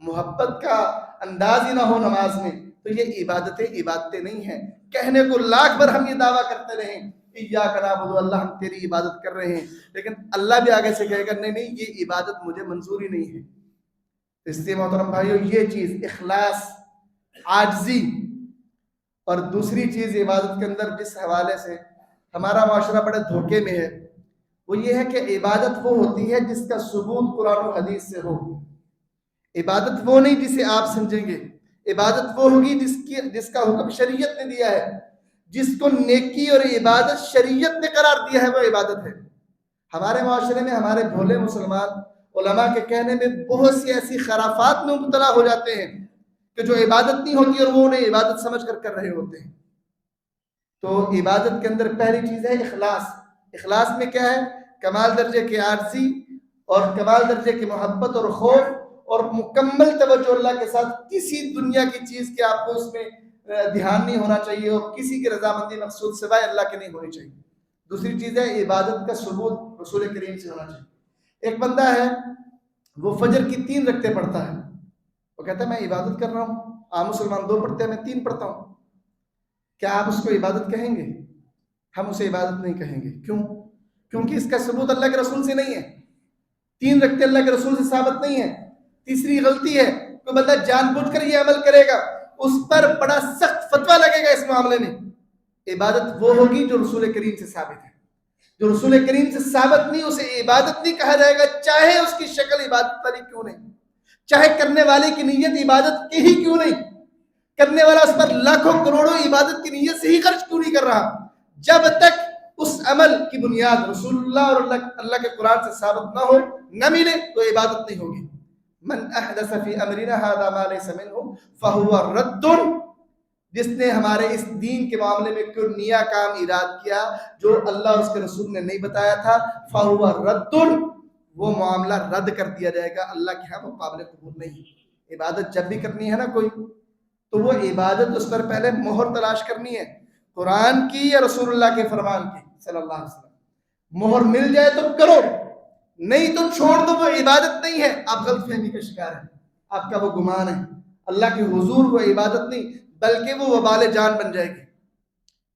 محبت کا انداز ہی نہ ہو نماز میں، تو یہ عبادتیں نہیں ہیں. کہنے کو لاکھ بار ہم یہ دعویٰ کرتے رہیں ایاک نعبد، اللہ ہم تیری عبادت کر رہے ہیں، لیکن اللہ بھی آگے سے کہے گا نہیں یہ عبادت مجھے منظور ہی نہیں ہے. اس لیے محترم بھائیو، یہ چیز اخلاص، عاجزی، اور دوسری چیز عبادت کے اندر جس حوالے سے ہمارا معاشرہ بڑے دھوکے میں ہے، وہ یہ ہے کہ عبادت وہ ہوتی ہے جس کا ثبوت قرآن و حدیث سے ہو. عبادت وہ نہیں جسے آپ سمجھیں گے، عبادت وہ ہوگی جس کا حکم شریعت نے دیا ہے، جس کو نیکی اور عبادت شریعت نے قرار دیا ہے، وہ عبادت ہے. ہمارے معاشرے میں ہمارے بھولے مسلمان علماء کے کہنے میں بہت سی ایسی خرافات میں مبتلا ہو جاتے ہیں کہ جو عبادت نہیں ہوتی اور وہ انہیں عبادت سمجھ کر رہے ہوتے ہیں. تو عبادت کے اندر پہلی چیز ہے اخلاص. اخلاص میں کیا ہے؟ کمال درجے کی عاجزی اور کمال درجے کی محبت اور خوف اور مکمل توجہ اللہ کے ساتھ. کسی دنیا کی چیز کے آپ کو اس میں دھیان نہیں ہونا چاہیے اور کسی کی رضامندی مقصود سوائے اللہ کے نہیں ہونی چاہیے. دوسری چیز ہے عبادت کا ثبوت رسول کریم سے ہونا چاہیے. ایک بندہ ہے وہ فجر کی 3 رکعتیں پڑھتا ہے، وہ کہتا ہے میں عبادت کر رہا ہوں. عام مسلمان 2 پڑھتے ہیں، میں 3 پڑھتا ہوں. کیا آپ اس کو عبادت کہیں گے؟ ہم اسے عبادت نہیں کہیں گے. کیوں؟ کیونکہ اس کا ثبوت اللہ کے رسول سے نہیں ہے. 3 رکعتیں اللہ کے رسول سے ثابت نہیں ہے. تیسری غلطی ہے، کوئی بندہ جان بوجھ کر یہ عمل کرے گا، اس پر بڑا سخت فتویٰ لگے گا اس معاملے میں. عبادت وہ ہوگی جو رسول کریم سے ثابت ہے. جو رسول کریم سے ثابت نہیں، اسے عبادت نہیں کہا جائے گا، چاہے اس کی شکل عبادت والی کیوں نہیں، چاہے کرنے والے کی نیت عبادت کی ہی کیوں نہیں، کرنے والا اس پر لاکھوں کروڑوں عبادت کی نیت سے ہی خرچ کیوں نہیں کر رہا، جب تک اس عمل کی بنیاد رسول اللہ اور اللہ کے قرآن سے ثابت نہ ہو، نہ ملے، تو عبادت نہیں ہوگی. من احدث فی امرنا ھذا ما لیس منہ فہو رد، جس نے ہمارے اس دین کے معاملے میں کوئی نیا کام ایجاد کیا جو اللہ اور اس کے رسول نے نہیں بتایا تھا، فہو رد، وہ معاملہ رد کر دیا جائے گا، اللہ کے ہاں وہ قابل قبول نہیں. عبادت جب بھی کرنی ہے نا کوئی، تو وہ عبادت اس پر پہلے مہر تلاش کرنی ہے، قرآن کی یا رسول اللہ کے فرمان کی صلی اللہ علیہ وسلم. مہر مل جائے تو کرو، نہیں تو چھوڑ دو، وہ عبادت نہیں ہے. آپ غلط فہمی کا شکار ہیں، آپ کا وہ گمان ہے. اللہ کے حضور وہ عبادت نہیں بلکہ وہ وبال جان بن جائے گی.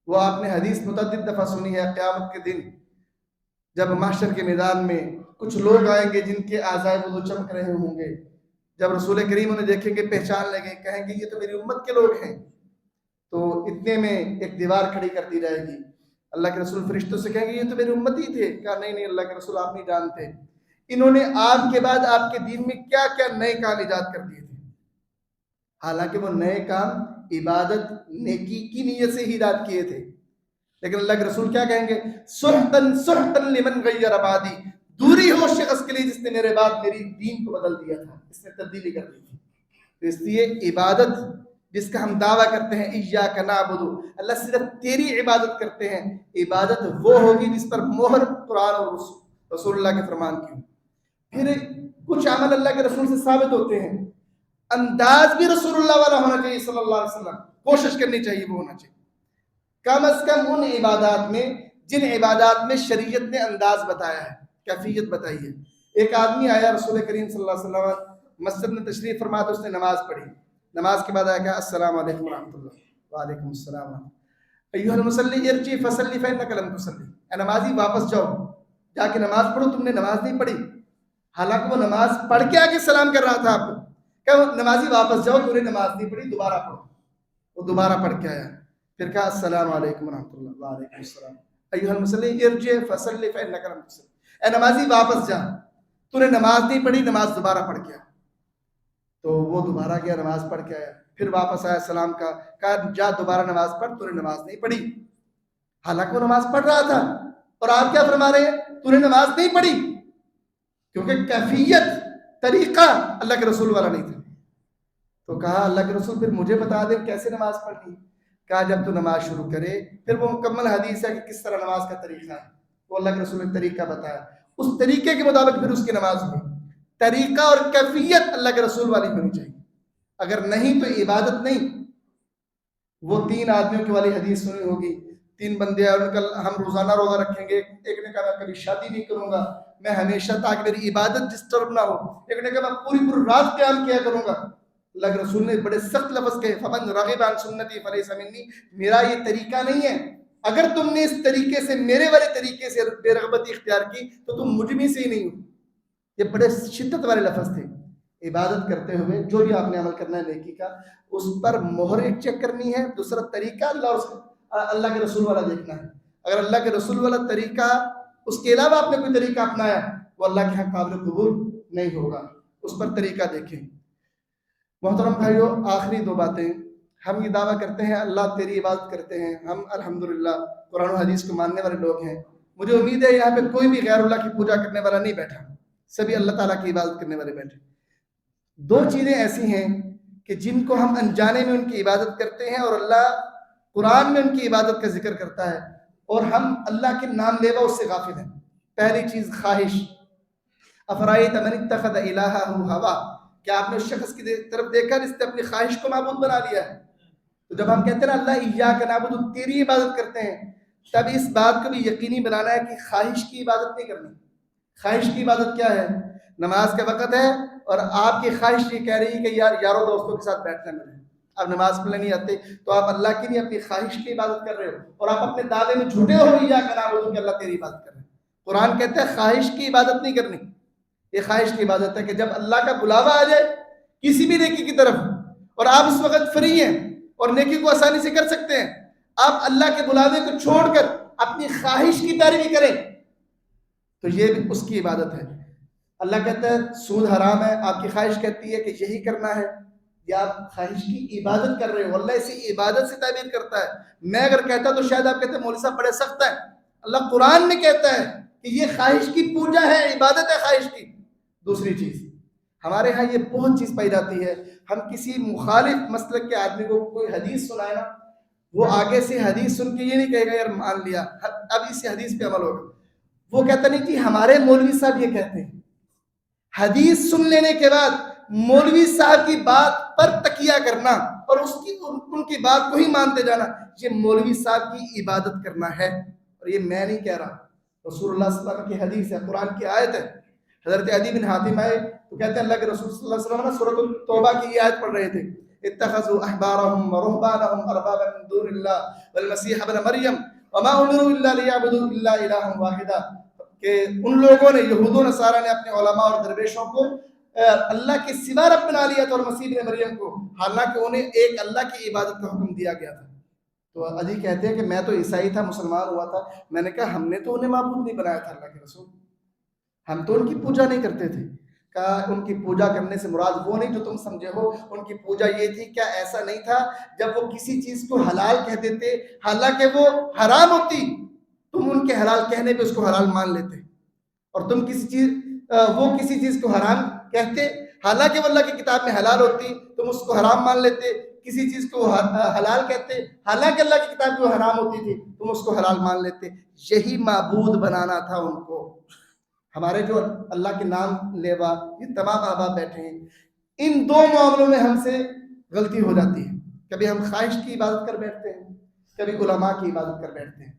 وہ آپ نے حدیث متعدد دفعہ سنی ہے، قیامت کے دن جب محشر کے میدان میں کچھ لوگ آئیں گے جن کے اعضائے وضو چمک رہے ہوں گے، جب رسول کریم انہیں دیکھیں گے پہچان لگے، کہیں گے یہ تو میری امت کے لوگ ہیں. تو اتنے میں ایک دیوار کھڑی کر دی جائے گی. اللہ کے رسول فرشتوں سے کہیں گے یہ تو میری امت ہی تھے. کہا نہیں اللہ کے رسول آپ نہیں جانتے، انہوں نے آپ کے بعد آپ کے دین میں کیا کیا نئے کام ایجاد کر دیے تھے. حالانکہ وہ نئے کام عبادت نیکی کی نیت سے ہی ایجاد کیے تھے، لیکن اللہ کے رسول کیا کہیں گے؟ سحتن سحتن لمن غیر بعدی، دوری ہو شخص کے لیے جس نے میرے بعد میری دین کو بدل دیا تھا، اس نے تبدیلی کر دی تھی۔ تو اس لیے عبادت جس کا ہم دعویٰ کرتے ہیں ایاک نعبد، اللہ صرف تیری عبادت کرتے ہیں، عبادت وہ ہوگی جس پر مہر قرآن اور رسول اللہ کے فرمان کی۔ پھر کچھ عمل اللہ کے رسول سے ثابت ہوتے ہیں، انداز بھی رسول اللہ والا ہونا چاہیے صلی اللہ علیہ وسلم، کوشش کرنی چاہیے وہ ہونا چاہیے کم از کم ان عبادات میں جن عبادات میں شریعت نے انداز بتایا ہے، کیفیت بتائی ہے۔ ایک آدمی آیا رسول کریم صلی اللہ علیہ وسلم مسجد میں تشریف فرما تو اس نے نماز پڑھی، نماز کے بعد آیا کہا السلام علیکم ورحمۃ اللہ، وعلیکم السلام ورحمۃ اللہ، ایھا المصلی ارجع فصلی فانک لم تصلی، اے نمازی واپس جاؤ، جا کے نماز پڑھو، تم نے نماز نہیں پڑھی۔ حالانکہ وہ نماز پڑھ کے آگے سلام کر رہا تھا آپ کو، کہ نمازی واپس جاؤ، تم نے نماز نہیں پڑھی، دوبارہ پڑھو۔ وہ دوبارہ پڑھ کے آیا، پھر کہا السلام علیکم ورحمۃ اللہ، وعلیکم السلام، ایھا المصلی ارجع فصلی فانک لم تصلی، اے نمازی واپس جا، تو نے نماز نہیں پڑھی، نماز دوبارہ پڑھ کے آ۔ تو وہ دوبارہ گیا، نماز پڑھ کے آیا، پھر واپس آیا، سلام کا کہا جا دوبارہ نماز پڑھ، تو نے نماز نہیں پڑھی۔ حالانکہ وہ نماز پڑھ رہا تھا، اور آپ کیا فرما رہے ہیں؟ تو نے نماز نہیں پڑھی، کیونکہ کیفیت طریقہ اللہ کے رسول والا نہیں تھا۔ تو کہا اللہ کے رسول پھر مجھے بتا دیں کیسے نماز پڑھنی۔ کہا جب تو نماز شروع کرے، پھر وہ مکمل حدیث ہے کہ کس طرح نماز کا طریقہ ہے، وہ اللہ کے رسول نے طریقہ بتایا، اس طریقے کے مطابق پھر اس کی نماز ہوئی۔ طریقہ اور کیفیت اللہ کے رسول والی ہونی چاہیے، اگر نہیں تو عبادت نہیں۔ وہ 3 آدمیوں کی والی حدیث سنی ہوگی، 3 بندے ہیں، ان کا ہم روزانہ روزہ رکھیں گے، ایک نے کہا میں کبھی شادی نہیں کروں گا، میں ہمیشہ تاکہ میری عبادت ڈسٹرب نہ ہو، ایک نے کہا میں پوری رات قیام کیا کروں گا۔ اللہ کے رسول نے بڑے سخت لفظ کہے فمن رغب عن سنتی فلیس منی، میرا یہ طریقہ نہیں ہے، اگر تم نے اس طریقے سے میرے والے طریقے سے بے رغبتی اختیار کی تو تم مجھ میں سے ہی نہیں ہو۔ یہ بڑے شدت والے لفظ تھے۔ عبادت کرتے ہوئے جو بھی آپ نے عمل کرنا ہے نیکی کا، اس پر مہر ایک چیک کرنی ہے، دوسرا طریقہ اللہ کے رسول والا دیکھنا ہے۔ اگر اللہ کے رسول والا طریقہ، اس کے علاوہ آپ نے کوئی طریقہ اپنایا، وہ اللہ کے ہاں قابل قبول نہیں ہوگا، اس پر طریقہ دیکھیں۔ محترم بھائیو، آخری 2 باتیں، ہم یہ دعویٰ کرتے ہیں اللہ تیری عبادت کرتے ہیں، ہم الحمدللہ قرآن و حدیث کو ماننے والے لوگ ہیں، مجھے امید ہے یہاں پہ کوئی بھی غیر اللہ کی پوجا کرنے والا نہیں بیٹھا، سبھی اللہ تعالیٰ کی عبادت کرنے والے بیٹھے۔ 2 چیزیں ایسی ہیں کہ جن کو ہم انجانے میں ان کی عبادت کرتے ہیں، اور اللہ قرآن میں ان کی عبادت کا ذکر کرتا ہے، اور ہم اللہ کے نام لیوا اس سے غافل ہیں۔ پہلی چیز خواہش، افرائیت من اتخذ الہہ ہوا، کیا آپ نے اس شخص کی طرف دیکھا جس نے اپنی خواہش کو معبود بنا لیا ہے؟ تو جب ہم کہتے ہیں نا اللہ ایاک نعبد، تیری عبادت کرتے ہیں، تب اس بات کو بھی یقینی بنانا ہے کہ خواہش کی عبادت نہیں کرنی۔ خواہش کی عبادت کیا ہے؟ نماز کا وقت ہے اور آپ کی خواہش یہ کہہ رہی ہے کہ یاروں دوستوں کے ساتھ بیٹھنا ہے، اب نماز پڑھنے نہیں آتے، تو آپ اللہ کی نہیں اپنی خواہش کی عبادت کر رہے ہو، اور آپ اپنے دعوے میں جھوٹے ہو ایاک نعبد کہ اللہ تیری عبادت کر رہے ہیں۔ قرآن کہتا ہے خواہش کی عبادت نہیں کرنی۔ یہ خواہش کی عبادت ہے کہ جب اللہ کا بلاوا آ جائے کسی بھی نیکی کی طرف، اور آپ اس وقت فری ہیں اور نیکی کو آسانی سے کر سکتے ہیں، آپ اللہ کے بلاوے کو چھوڑ کر اپنی خواہش کی پیروی کریں، تو یہ بھی اس کی عبادت ہے۔ اللہ کہتا ہے سود حرام ہے، آپ کی خواہش کہتی ہے کہ یہی کرنا ہے، یا آپ خواہش کی عبادت کر رہے ہو؟ اللہ اسی عبادت سے تعبیر کرتا ہے۔ میں اگر کہتا تو شاید آپ کہتے ہیں مولوی صاحب بڑے سخت ہیں، اللہ قرآن میں کہتا ہے کہ یہ خواہش کی پوجا ہے، عبادت ہے خواہش کی۔ دوسری چیز، ہمارے ہاں یہ بہت چیز پائی جاتی ہے، ہم کسی مخالف مسلک کے آدمی کو کوئی حدیث سنائے نا، وہ آگے سے حدیث سن کے یہ نہیں کہے گا یار مان لیا اب اس حدیث پہ عمل ہوگا، وہ کہتا نہیں جی ہمارے مولوی صاحب یہ کہتے ہیں۔ حدیث سن لینے کے بعد مولوی صاحب کی بات پر تکیہ کرنا اور ان کی بات کو ہی مانتے جانا، یہ مولوی صاحب کی عبادت کرنا ہے، اور یہ میں نہیں کہہ رہا، رسول اللہ صلی اللہ علیہ وسلم کی حدیث ہے، قرآن کی آیت ہے۔ حضرت عدی بن حاتم آئے تو کہتے ہیں اللہ کے رسول صلی اللہ علیہ وسلم سورۃ التوبہ کی یہ آیت پڑھ رہے تھے، اتخذوا احبارهم ورهبانهم اربابا من دون الله والمسيح ابن مریم وما امروا الا ليعبدوا الا الها واحدا، کہ ان لوگوں نے، یہود و نصارہ نے اپنے علماء اور درویشوں کو اللہ کے سوا رب بنا لیا تھا، اور مسیح ابن مریم کو، حالانکہ انہیں ایک اللہ کی عبادت کا حکم دیا گیا تھا۔ تو عدی کہتے ہیں کہ میں تو عیسائی تھا، مسلمان ہوا تھا، میں نے کہا ہم نے تو انہیں معبود نہیں بنایا تھا اللہ کے رسول، ہم تو ان کی پوجا نہیں کرتے تھے۔ کا ان کی پوجا کرنے سے مراد وہ نہیں جو تم سمجھے ہو. ان کی پوجا یہ تھی. کیا ایسا نہیں تھا جب وہ کسی چیز کو حلال کہہ دیتے حالانکہ وہ حرام ہوتی, تم ان کے حلال کہنے پہ اس کو حلال مان لیتے, اور تم وہ کسی چیز کو حرام کہتے حالانکہ وہ اللہ کی کتاب میں حلال ہوتی, تم اس کو حرام مان لیتے. کسی چیز کو حلال کہتے حالانکہ اللہ کی کتاب میں وہ حرام ہوتی تھی, تم اس کو حلال مان لیتے. یہی معبود بنانا تھا ان کو. ہمارے جو اللہ کے نام لیوا یہ تمام احباب بیٹھے ہیں, ان دو معاملوں میں ہم سے غلطی ہو جاتی ہے. کبھی ہم خواہش کی عبادت کر بیٹھتے ہیں, کبھی علماء کی عبادت کر بیٹھتے ہیں.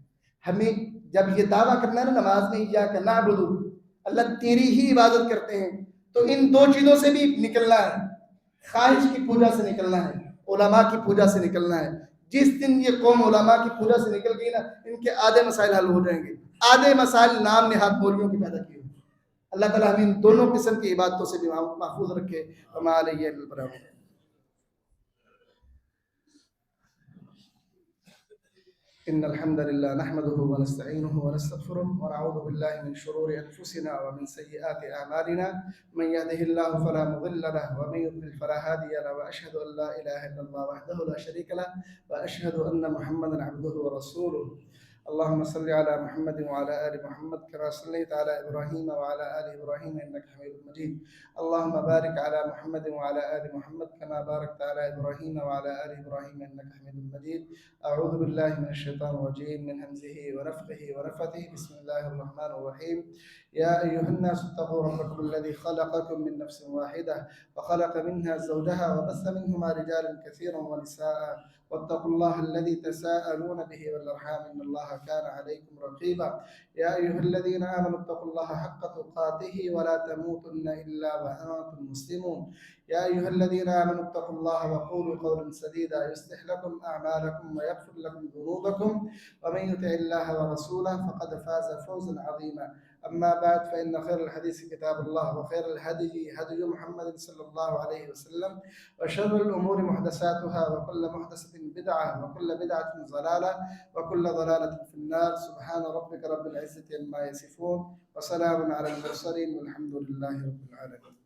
ہمیں جب یہ دعویٰ کرنا ہے نا نماز میں ایاک نعبد, اللہ تیری ہی عبادت کرتے ہیں, تو ان دو چیزوں سے بھی نکلنا ہے. خواہش کی پوجا سے نکلنا ہے, علماء کی پوجا سے نکلنا ہے. جس دن یہ قوم علماء کی پوجا سے نکل گئی نا, ان کے آدھے مسائل حل ہو جائیں گے. آدھے مسائل نام نہاد مولویوں کی پیدا کی. اللہ تعالیٰ ہمیں ان دونوں قسم کی عبادتوں سے بھی محفوظ رکھے. وما علیہ الا البلاغ. إن الحمد لله نحمده ونستعينه ونستغفره ونعوذ بالله من شرور أنفسنا ومن سيئات أعمالنا. من يهده الله فلا مضل له ومن يضلل فلا هادي له, وأشهد أن لا إله إلا الله وحده لا شريك له, وأشهد أن محمدا عبده ورسوله. اللهم صل على محمد وعلى آل محمد كما صليت على إبراهيم وعلى آل إبراهيم إنك حميد مجيد. اللهم بارك على محمد وعلى آل محمد كما باركت على إبراهيم وعلى آل إبراهيم إنك حميد مجيد. أعوذ بالله من الشيطان الرجيم من همزه ونفخه ونفثه. بسم الله الرحمن الرحيم. يا أيها الناس اتقوا ربكم الذي خلقكم من نفس واحدة وخلق منها زوجها وبث منهما رجالا كثيرا ونساء, واتقوا الله الذي تساءلون به والأرحام إن الله كان عليكم رقيبا. يا أيها الذين آمنوا اتقوا الله حق تقاته ولا تموتن إلا وأنتم مسلمون. يا أيها الذين آمنوا اتقوا الله وقولوا قولا سديدا يصلح لكم أعمالكم ويغفر لكم ذنوبكم, ومن يطع الله ورسوله فقد فاز فوزا عظيما. أما بعد, فإن خير الحديث كتاب الله, وخير الهدي هدي محمد صلى الله عليه وسلم, وشر الأمور محدثاتها, وكل محدثة بدعة, وكل بدعة ضلالة, وكل ضلالة في النار. سبحان ربك رب العزة عما يصفون, وسلام على المرسلين, والحمد لله رب العالمين.